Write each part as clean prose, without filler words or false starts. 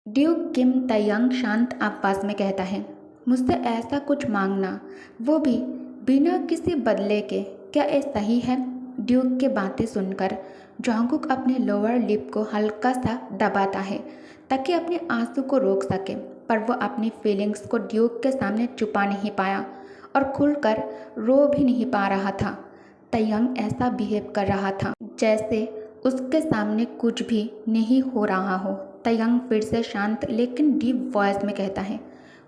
Duke किम तयंग शांत आवाज में कहता है, मुझसे ऐसा कुछ मांगना, वो भी बिना किसी बदले के, क्या ये सही है? ड्यूक की बातें सुनकर जॉन्गकुक अपने लोअर लिप को हल्का सा दबाता है ताकि अपने आंसू को रोक सके, पर वो अपनी फीलिंग्स को ड्यूक के सामने छुपा नहीं पाया और खुलकर रो भी नहीं पा रहा था। तयंग ऐसा बिहेव कर रहा था जैसे उसके सामने कुछ भी नहीं हो रहा हो। तयंग फिर से शांत लेकिन डीप वॉइस में कहता है,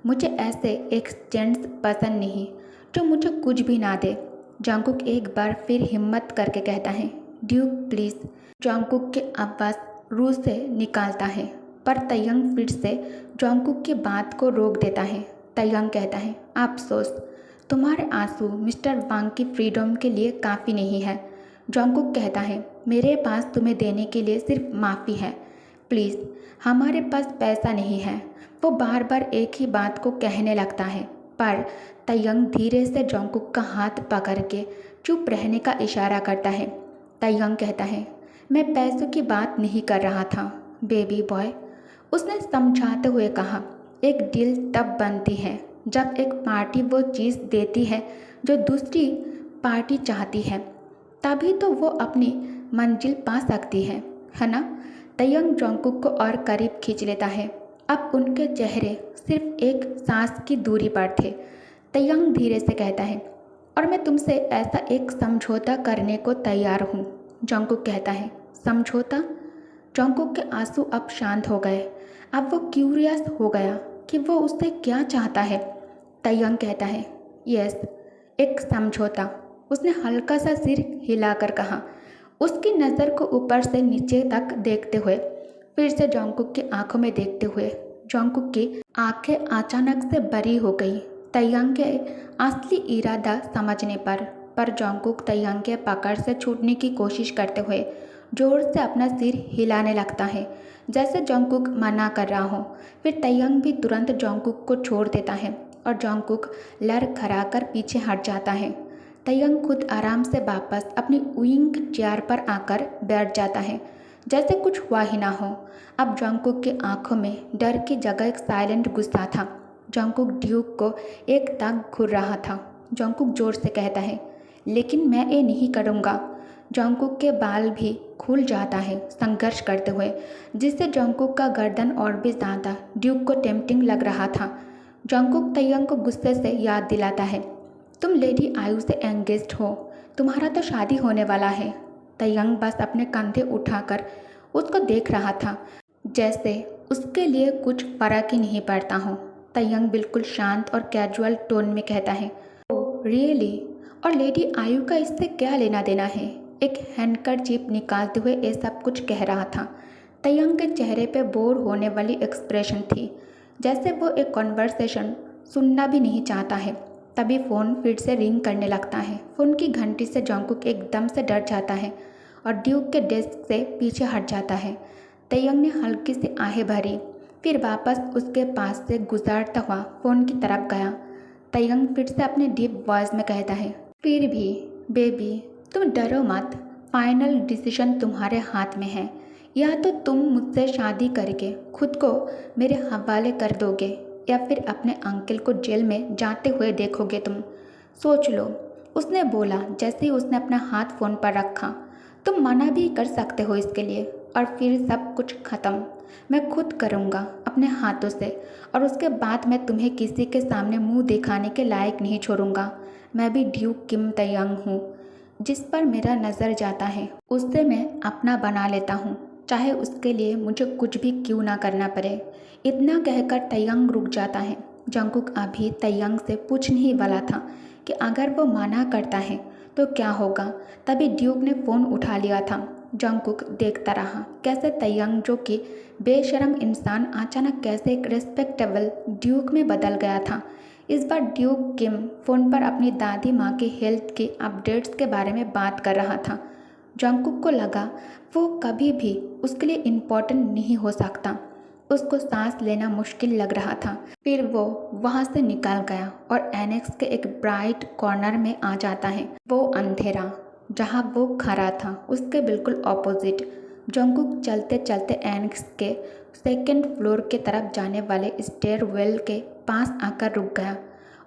मुझे ऐसे एक्सचेंज पसंद नहीं जो मुझे कुछ भी ना दे। जॉन्गकुक एक बार फिर हिम्मत करके कहता है, ड्यूक प्लीज़। जॉन्गकुक की आवाज़ रूह से निकालता है, पर तयंग फिर से जॉन्गकुक की बात को रोक देता है। तयंग कहता है, अफसोस, तुम्हारे आंसू मिस्टर वांग की फ्रीडम के लिए काफ़ी नहीं है। जॉन्गकुक कहता है, मेरे पास तुम्हें देने के लिए सिर्फ माफ़ी है, प्लीज़। हमारे पास पैसा नहीं है। वो बार बार एक ही बात को कहने लगता है, पर तयंग धीरे से जॉन्गकुक का हाथ पकड़ के चुप रहने का इशारा करता है। तयंग कहता है, मैं पैसों की बात नहीं कर रहा था बेबी बॉय। उसने समझाते हुए कहा, एक डील तब बनती है जब एक पार्टी वो चीज़ देती है जो दूसरी पार्टी चाहती है, तभी तो वो अपनी मंजिल पा सकती है ना? तयंग जॉन्गकुक को और करीब खींच लेता है। अब उनके चेहरे सिर्फ एक सांस की दूरी पर थे। तयंग धीरे से कहता है, और मैं तुमसे ऐसा एक समझौता करने को तैयार हूँ। जॉन्गकुक कहता है, समझौता? जॉन्गकुक के आंसू अब शांत हो गए। अब वो क्यूरियस हो गया कि वो उससे क्या चाहता है। तयंग कहता है, यस, एक समझौता। उसने हल्का सा सिर हिलाकर कहा, उसकी नज़र को ऊपर से नीचे तक देखते हुए, फिर से जॉन्गकुक की आंखों में देखते हुए। जॉन्गकुक की आंखें अचानक से बड़ी हो गई तयंग के असली इरादा समझने पर जॉन्गकुक तयंग के पकड़ से छूटने की कोशिश करते हुए जोर से अपना सिर हिलाने लगता है, जैसे जॉन्गकुक मना कर रहा हो। फिर तयंग भी तुरंत जॉन्गकुक को छोड़ देता है और जॉन्गकुक लड़खड़ाकर पीछे हट जाता है। तयंग खुद आराम से वापस अपनी विंग चेयर पर आकर बैठ जाता है, जैसे कुछ हुआ ही ना हो। अब जॉन्गकुक की आंखों में डर की जगह एक साइलेंट गुस्सा था। जॉन्गकुक ड्यूक को एक तक घूर रहा था। जॉन्गकुक जोर से कहता है, लेकिन मैं ये नहीं करूँगा। जॉन्गकुक के बाल भी खुल जाता है संघर्ष करते हुए, जिससे जॉन्गकुक का गर्दन और भी ज़्यादा ड्यूक को टेम्पटिंग लग रहा था। जॉन्गकुक तयंग को गुस्से से याद दिलाता है, तुम लेडी आयु से एंगेज्ड हो, तुम्हारा तो शादी होने वाला है। तयंग बस अपने कंधे उठाकर उसको देख रहा था, जैसे उसके लिए कुछ फर्क ही नहीं पड़ता हो। तयंग बिल्कुल शांत और कैजुअल टोन में कहता है, ओह रियली? और लेडी आयु का इससे क्या लेना देना है? एक हैंडकरचीफ निकालते हुए ये सब कुछ कह रहा था। तयंग के चेहरे पे बोर होने वाली एक्सप्रेशन थी, जैसे वो एक कॉन्वर्सेशन सुनना भी नहीं चाहता है। तभी फ़ोन फिर से रिंग करने लगता है। फ़ोन की घंटी से जॉन्गकुक एकदम से डर जाता है और ड्यूक के डेस्क से पीछे हट जाता है। तयंग ने हल्की सी आहें भरी, फिर वापस उसके पास से गुजरता हुआ फ़ोन की तरफ गया। तयंग फिर से अपने डीप वॉइस में कहता है, फिर भी बेबी तुम डरो मत, फाइनल डिसीजन तुम्हारे हाथ में है। या तो तुम मुझसे शादी करके खुद को मेरे हवाले कर दोगे, या फिर अपने अंकल को जेल में जाते हुए देखोगे तुम। सोच लो, उसने बोला जैसे ही उसने अपना हाथ फ़ोन पर रखा। तुम मना भी कर सकते हो इसके लिए, और फिर सब कुछ ख़त्म। मैं खुद करूँगा अपने हाथों से, और उसके बाद मैं तुम्हें किसी के सामने मुंह दिखाने के लायक नहीं छोड़ूंगा। मैं भी ड्यूक किम तयंग हूँ, जिस पर मेरा नज़र जाता है उससे मैं अपना बना लेता हूँ, चाहे उसके लिए मुझे कुछ भी क्यों ना करना पड़े। इतना कहकर तयंग रुक जाता है। जॉन्गकुक अभी तयंग से पूछने ही वाला था कि अगर वो मना करता है तो क्या होगा, तभी ड्यूक ने फ़ोन उठा लिया था। जॉन्गकुक देखता रहा कैसे तयंग, जो कि बेशरम इंसान, अचानक कैसे एक रिस्पेक्टेबल ड्यूक में बदल गया था। इस बार ड्यूक किम फ़ोन पर अपनी दादी माँ के हेल्थ के अपडेट्स के बारे में बात कर रहा था। जॉन्गकुक को लगा वो कभी भी उसके लिए इम्पोर्टेंट नहीं हो सकता। उसको सांस लेना मुश्किल लग रहा था। फिर वो वहाँ से निकल गया और एनेक्स के एक ब्राइट कॉर्नर में आ जाता है। वो अंधेरा जहाँ वो खड़ा था उसके बिल्कुल ऑपोजिट। जॉन्गकुक चलते चलते एनेक्स के सेकंड फ्लोर के तरफ जाने वाले स्टेयरवेल के पास आकर रुक गया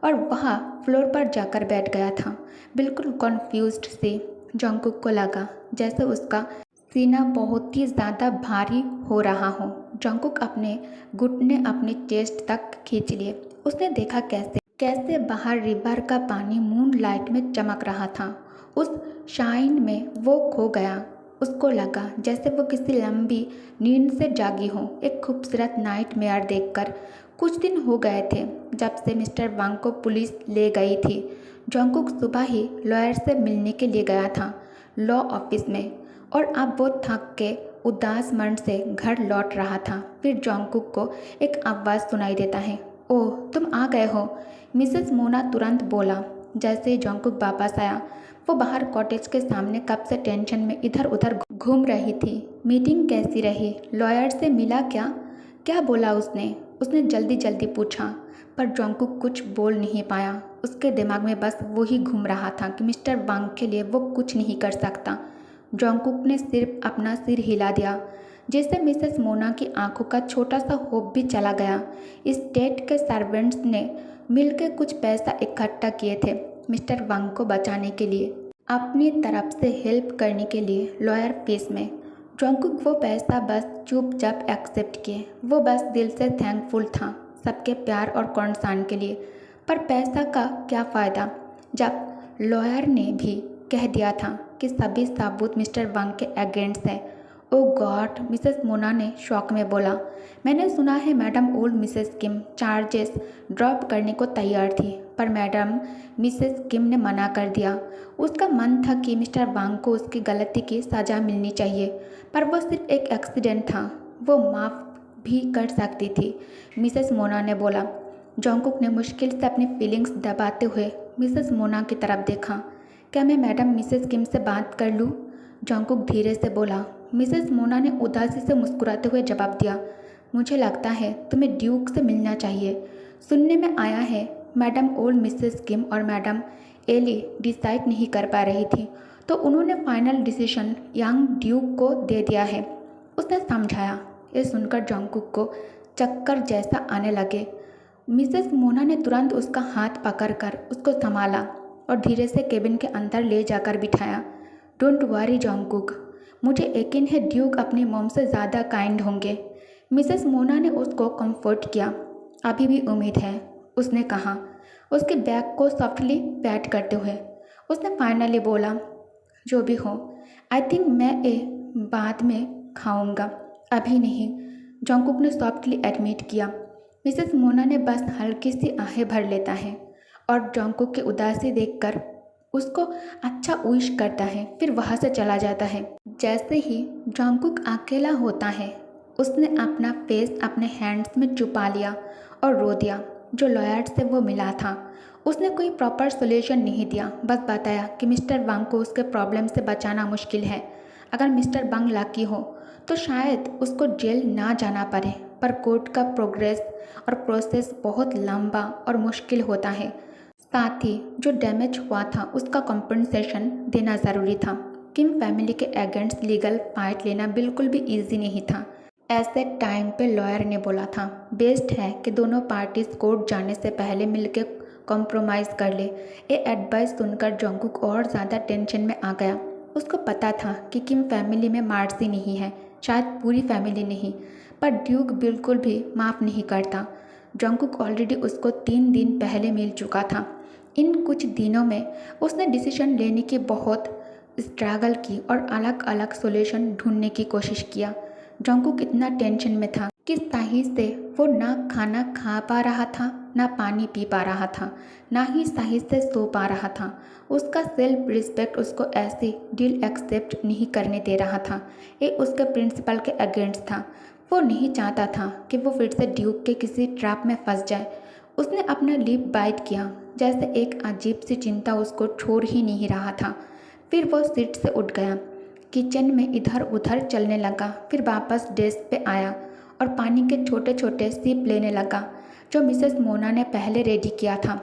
और वहाँ फ्लोर पर जाकर बैठ गया था। बिल्कुल कन्फ्यूज्ड से जंगकुक को लगा जैसे उसका सीना बहुत ही ज़्यादा भारी हो रहा हो। जंगकुक अपने घुटने अपने चेस्ट तक खींच लिए। उसने देखा कैसे कैसे बाहर रिवर का पानी मून लाइट में चमक रहा था। उस शाइन में वो खो गया। उसको लगा जैसे वो किसी लंबी नींद से जागी हो। एक खूबसूरत नाइटमेयर देखकर। कुछ दिन हो गए थे जब से मिस्टर वांग को पुलिस ले गई थी। जंगकुक सुबह ही लॉयर से मिलने के लिए गया था लॉ ऑफिस में, और अब वो थक के उदास मन से घर लौट रहा था। फिर जंगकुक को एक आवाज़ सुनाई देता है। ओह, तुम आ गए हो, मिसेस मोना तुरंत बोला। जैसे ही जंगकुक वापस आया, वो बाहर कॉटेज के सामने कब से टेंशन में इधर उधर घूम रही थी। मीटिंग कैसी रही? लॉयर से मिला क्या? क्या बोला उसने? उसने जल्दी जल्दी पूछा, पर जंगकुक कुछ बोल नहीं पाया। उसके दिमाग में बस वो ही घूम रहा था कि मिस्टर वांग के लिए वो कुछ नहीं कर सकता। जंगकुक ने सिर्फ अपना सिर हिला दिया, जिससे मिसेस मोना की आंखों का छोटा सा होप भी चला गया। स्टेट के सर्वेंट्स ने मिलकर कुछ पैसा इकट्ठा किए थे मिस्टर वांग को बचाने के लिए, अपनी तरफ से हेल्प करने के लिए लॉयर फीस में। जंगकुक वो पैसा बस चुपचाप एक्सेप्ट किए। वो बस दिल से थैंकफुल था सबके प्यार और कंसर्न के लिए। पर पैसा का क्या फ़ायदा जब लॉयर ने भी कह दिया था कि सभी सबूत मिस्टर वांग के अगेंस्ट हैं। ओ गॉड, मिसेस मोना ने शॉक में बोला। मैंने सुना है मैडम ओल्ड मिसेस किम चार्जेस ड्रॉप करने को तैयार थी, पर मैडम मिसेस किम ने मना कर दिया। उसका मन था कि मिस्टर वांग को उसकी गलती की सज़ा मिलनी चाहिए, पर वो सिर्फ एक एक्सीडेंट था, वो माफ़ भी कर सकती थी, मिसेस मोना ने बोला। जंगकुक ने मुश्किल से अपनी फीलिंग्स दबाते हुए मिसेस मोना की तरफ देखा। क्या मैं मैडम मिसेस किम से बात कर लूँ? जंगकुक धीरे से बोला। मिसेस मोना ने उदासी से मुस्कुराते हुए जवाब दिया, मुझे लगता है तुम्हें ड्यूक से मिलना चाहिए। सुनने में आया है मैडम ओल्ड मिसेस किम और मैडम एली डिसाइड नहीं कर पा रही थी, तो उन्होंने फाइनल डिसीजन यंग ड्यूक को दे दिया है, उसने समझाया। ये सुनकर जंगकुक को चक्कर जैसा आने लगे। मिसेस मोना ने तुरंत उसका हाथ पकड़कर उसको संभाला और धीरे से केबिन के अंदर ले जाकर बिठाया। डोंट वरी जंगकुक, मुझे यकीन है ड्यूक अपनी मॉम से ज़्यादा काइंड होंगे। मिसेस मोना ने उसको कंफर्ट किया। अभी भी उम्मीद है, उसने कहा, उसके बैग को सॉफ्टली पैट करते हुए। उसने फाइनली बोला, जो भी हो, आई थिंक मैं ये बाद में खाऊंगा, अभी नहीं, जंगकुक ने सॉफ्टली एडमिट किया। मिसेस मोना ने बस हल्की सी आहें भर लेता है और जंगकुक की उदासी देखकर उसको अच्छा विश करता है, फिर वहाँ से चला जाता है। जैसे ही जंगकुक अकेला होता है, उसने अपना फेस अपने हैंड्स में छुपा लिया और रो दिया। जो लॉयर से वो मिला था, उसने कोई प्रॉपर सोल्यूशन नहीं दिया, बस बताया कि मिस्टर वांग को उसके प्रॉब्लम से बचाना मुश्किल है। अगर मिस्टर वांग लकी हो तो शायद उसको जेल ना जाना पड़े, पर कोर्ट का प्रोग्रेस और प्रोसेस बहुत लंबा और मुश्किल होता है। साथ ही जो डैमेज हुआ था उसका कॉम्पनसेशन देना ज़रूरी था। किम फैमिली के अगेंस्ट लीगल फाइट लेना बिल्कुल भी इजी नहीं था। ऐसे टाइम पे लॉयर ने बोला था, बेस्ट है कि दोनों पार्टीज कोर्ट जाने से पहले मिलकर कॉम्प्रोमाइज़ कर ले। ये एडवाइस सुनकर जंगकुक और ज़्यादा टेंशन में आ गया। उसको पता था कि किम फैमिली में मार्सी नहीं है, शायद पूरी फैमिली नहीं, पर ड्यूक बिल्कुल भी माफ़ नहीं करता। जंगकुक ऑलरेडी उसको 3 दिन पहले मिल चुका था। इन कुछ दिनों में उसने डिसीजन लेने की बहुत स्ट्रगल की और अलग अलग सॉल्यूशन ढूंढने की कोशिश किया। जंगकुक इतना टेंशन में था कि सही से वो ना खाना खा पा रहा था, ना पानी पी पा रहा था, ना ही सही से सो पा रहा था। उसका सेल्फ रिस्पेक्ट उसको ऐसी डील एक्सेप्ट नहीं करने दे रहा था। ये उसके प्रिंसिपल के अगेंस्ट था। वो नहीं चाहता था कि वो फिर से ड्यूक के किसी ट्रैप में फंस जाए। उसने अपना लिप बाइट किया, जैसे एक अजीब सी चिंता उसको छोड़ ही नहीं रहा था। फिर वो सीट से उठ गया, किचन में इधर उधर चलने लगा, फिर वापस डेस्क पे आया और पानी के छोटे छोटे सिप लेने लगा जो मिसेस मोना ने पहले रेडी किया था।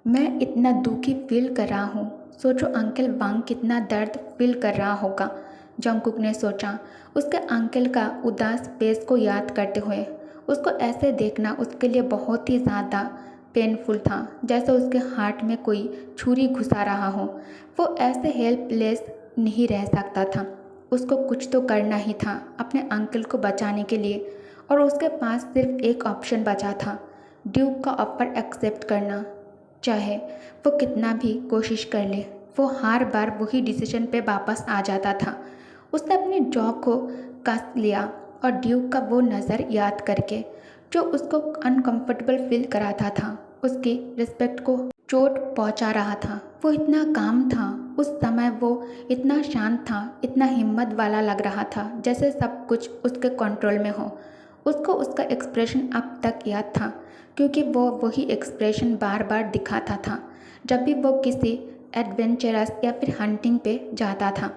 मैं इतना दुखी फील कर रहा हूँ, सोचो अंकल वांग कितना दर्द फील कर रहा होगा। जंगकुक ने सोचा। उसके अंकल का उदास फेस को याद करते हुए उसको ऐसे देखना उसके लिए बहुत ही ज़्यादा पेनफुल था, जैसे उसके हार्ट में कोई छुरी घुसा रहा हो। वो ऐसे हेल्पलेस नहीं रह सकता था। उसको कुछ तो करना ही था अपने अंकल को बचाने के लिए, और उसके पास सिर्फ एक ऑप्शन बचा था, ड्यूक का ऑफर एक्सेप्ट करना। चाहे वो कितना भी कोशिश कर ले, वो हर बार वही डिसीजन पे वापस आ जाता था। उसने अपनी जॉ को कस लिया और ड्यूक का वो नज़र याद करके जो उसको अनकंफर्टेबल फील कराता था, उसकी रिस्पेक्ट को चोट पहुंचा रहा था। वो इतना काम था उस समय, वो इतना शांत था, इतना हिम्मत वाला लग रहा था, जैसे सब कुछ उसके कंट्रोल में हो। उसको उसका एक्सप्रेशन अब तक याद था, क्योंकि वो वही एक्सप्रेशन बार बार दिखाता था जब भी वो किसी एडवेंचरस या फिर हंटिंग पे जाता था,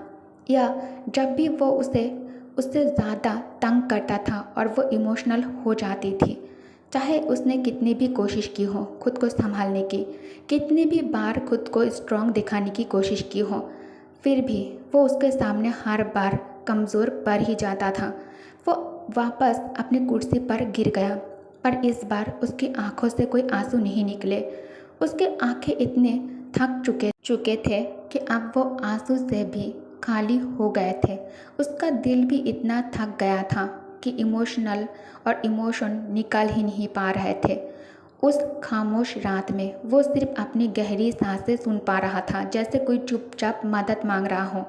या जब भी वो उससे ज़्यादा तंग करता था और वो इमोशनल हो जाती थी। चाहे उसने कितनी भी कोशिश की हो खुद को संभालने की, कितनी भी बार खुद को स्ट्रॉन्ग दिखाने की कोशिश की हो, फिर भी वो उसके सामने हर बार कमज़ोर पड़ ही जाता था। वो वापस अपनी कुर्सी पर गिर गया, पर इस बार उसकी आंखों से कोई आंसू नहीं निकले। उसके आंखें इतने थक चुके थे कि अब वो आंसू से भी खाली हो गए थे। उसका दिल भी इतना थक गया था कि इमोशन निकल ही नहीं पा रहे थे। उस खामोश रात में वो सिर्फ अपनी गहरी सांसें सुन पा रहा था, जैसे कोई चुपचाप मदद मांग रहा हो।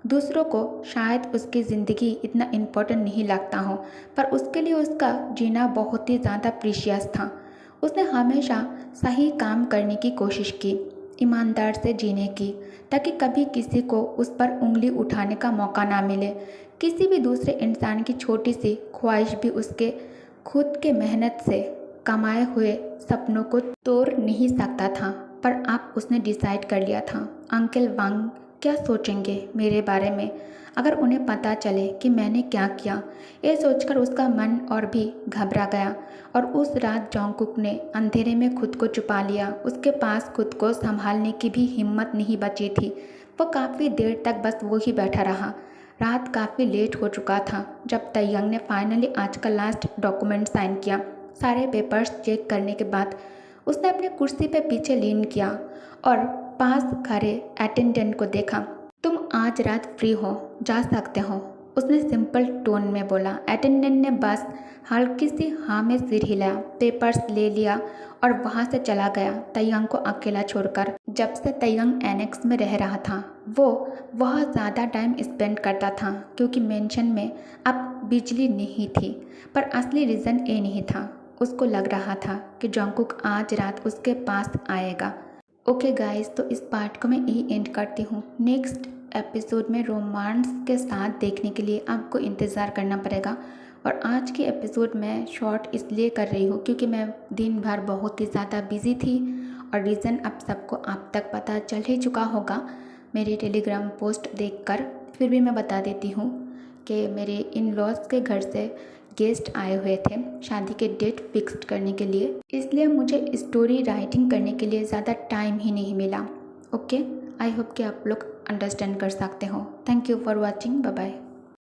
दूसरों को शायद उसकी ज़िंदगी इतना इम्पोर्टेंट नहीं लगता हो, पर उसके लिए उसका जीना बहुत ही ज़्यादा प्रीशियस था। उसने हमेशा सही काम करने की कोशिश की, ईमानदार से जीने की, ताकि कभी किसी को उस पर उंगली उठाने का मौका ना मिले। किसी भी दूसरे इंसान की छोटी सी ख्वाहिश भी उसके खुद के मेहनत से कमाए हुए सपनों को तोड़ नहीं सकता था। पर अब उसने डिसाइड कर लिया था, अंकल वांग क्या सोचेंगे मेरे बारे में अगर उन्हें पता चले कि मैंने क्या किया। ये सोचकर उसका मन और भी घबरा गया, और उस रात जंगकुक ने अंधेरे में खुद को छुपा लिया। उसके पास खुद को संभालने की भी हिम्मत नहीं बची थी। वो काफ़ी देर तक बस वही बैठा रहा। रात काफ़ी लेट हो चुका था जब तैयंग ने फाइनली आज का लास्ट डॉक्यूमेंट साइन किया। सारे पेपर्स चेक करने के बाद उसने अपनी कुर्सी पे पीछे लीन किया और पास खड़े अटेंडेंट को देखा। तुम आज रात फ्री हो, जा सकते हो, उसने सिंपल टोन में बोला। अटेंडेंट ने बस हल्की सी हाँ में सिर हिलाया, पेपर्स ले लिया और वहाँ से चला गया, तैयंग को अकेला छोड़कर। जब से तैयंग एनेक्स में रह रहा था, वो वह ज़्यादा टाइम स्पेंड करता था, क्योंकि मेंशन में अब बिजली नहीं थी। पर असली रीज़न ये नहीं था। उसको लग रहा था कि जंगकुक आज रात उसके पास आएगा। ओके गाइस, तो इस पार्ट को मैं यही एंड करती हूँ। नेक्स्ट एपिसोड में रोमांस के साथ देखने के लिए आपको इंतज़ार करना पड़ेगा। और आज की एपिसोड मैं शॉर्ट इसलिए कर रही हूँ क्योंकि मैं दिन भर बहुत ही ज़्यादा बिजी थी, और रीज़न अब सबको आप तक पता चल ही चुका होगा मेरी टेलीग्राम पोस्ट देखकर। फिर भी मैं बता देती हूँ कि मेरे इन लॉज के घर से गेस्ट आए हुए थे शादी के डेट फिक्स्ड करने के लिए, इसलिए मुझे स्टोरी राइटिंग करने के लिए ज़्यादा टाइम ही नहीं मिला। ओके, आई होप कि आप लोग अंडरस्टैंड कर सकते हो। Thank you for watching, bye bye.